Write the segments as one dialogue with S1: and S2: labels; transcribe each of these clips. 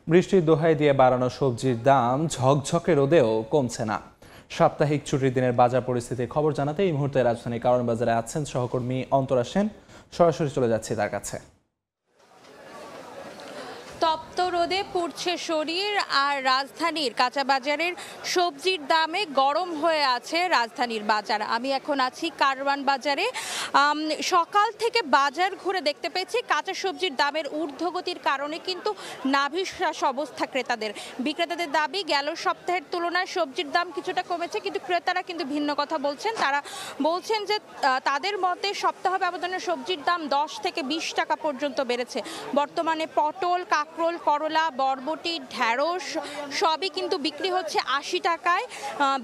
S1: বৃষ্টির দোহাই দিয়ে বাড়ানো সবজির দাম ঝকঝকে রোদেও কমছে না। সাপ্তাহিক ছুটির দিনের বাজার পরিস্থিতির খবর জানাতে এই মুহূর্তে রাজধানীর কারণ বাজারে আছেন সহকর্মী অন্তরা সেন। সরাসরি চলে যাচ্ছি তার কাছে।
S2: তপ্ত রোদে পুড়ছে শরীর, আর রাজধানীর কাঁচা বাজারের সবজির দামে গরম হয়ে আছে রাজধানীর বাজার। আমি এখন আছি কারওয়ান বাজারে। সকাল থেকে বাজার ঘুরে দেখতে পেয়েছি কাঁচা সবজির দামের ঊর্ধ্বগতির কারণে কিন্তু নাভিশ্বাস অবস্থা ক্রেতাদের। বিক্রেতাদের দাবি গেল সপ্তাহের তুলনায় সবজির দাম কিছুটা কমেছে, কিন্তু ক্রেতারা কিন্তু ভিন্ন কথা বলছেন। তারা বলছেন যে তাদের মতে সপ্তাহ ব্যবধানে সবজির দাম 10 থেকে 20 টাকা পর্যন্ত বেড়েছে। বর্তমানে পটল, কাঁকরোল, করলা, বরবটি, ঢ্যাঁড়স সবই কিন্তু বিক্রি হচ্ছে 80 টাকায়।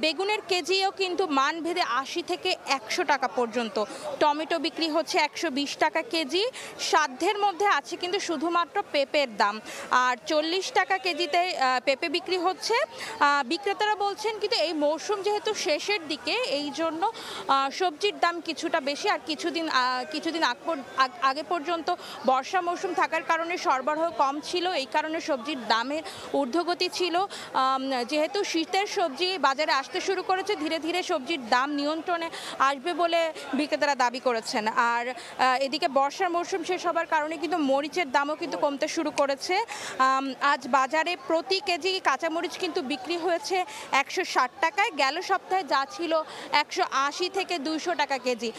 S2: বেগুনের কেজিও কিন্তু মানভেদে 80 থেকে 100 টাকা পর্যন্ত। টমেটো বিক্রি হচ্ছে 120 টাকা কেজি। সাধ্যের মধ্যে আছে কিন্তু শুধুমাত্র পেঁপের দাম, আর 40 টাকা কেজিতে পেঁপে বিক্রি হচ্ছে। বিক্রেতারা বলছেন কিন্তু এই মৌসুম যেহেতু শেষের দিকে, এই জন্য সবজির দাম কিছুটা বেশি। আর কিছুদিন আগে পর্যন্ত বর্ষা মৌসুম থাকার কারণে সরবরাহ কম ছিল, এই কারণে সবজির দামের ঊর্ধ্বগতি ছিল। যেহেতু শীতের সবজি বাজারে আসতে শুরু করেছে, ধীরে ধীরে সবজির দাম নিয়ন্ত্রণে আসবে বলে বিক্রেতারা দাবি করেছেন। আর এদিকে বর্ষার মৌসুম শেষ হবার কারণে কিন্তু মরিচের দামও কিন্তু কমতে শুরু করেছে। আজ বাজারে প্রতি কেজি কাঁচামরিচ কিন্তু বিক্রি হয়েছে 160 টাকায়। গেল সপ্তাহে যা ছিল 180 থেকে 200 টাকা কেজি।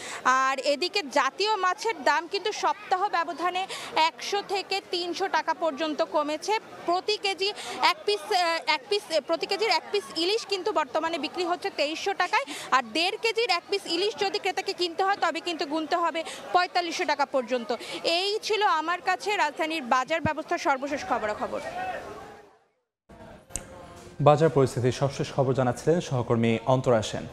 S2: আর এদিকে জাতীয় মাছের দাম কিন্তু সপ্তাহ ব্যবধানে 100 থেকে 300 টাকা পর্যন্ত কমেছে। প্রতি কেজির এক পিস ইলিশ কিন্তু বর্তমানে বিক্রি হচ্ছে 2300 টাকায়। আর 1.5 কেজির এক পিস ইলিশ যদি ক্রেতাকে কিনতে হয় তবে কিন্তু গুনতে হবে 4500 টাকা পর্যন্ত। এই ছিল আমার কাছে রাজধানীর বাজার ব্যবস্থার সর্বশেষ খবরাখবর।
S1: বাজার পরিস্থিতির সবশেষ খবর জানাচ্ছিলেন সহকর্মী অন্তরা সেন।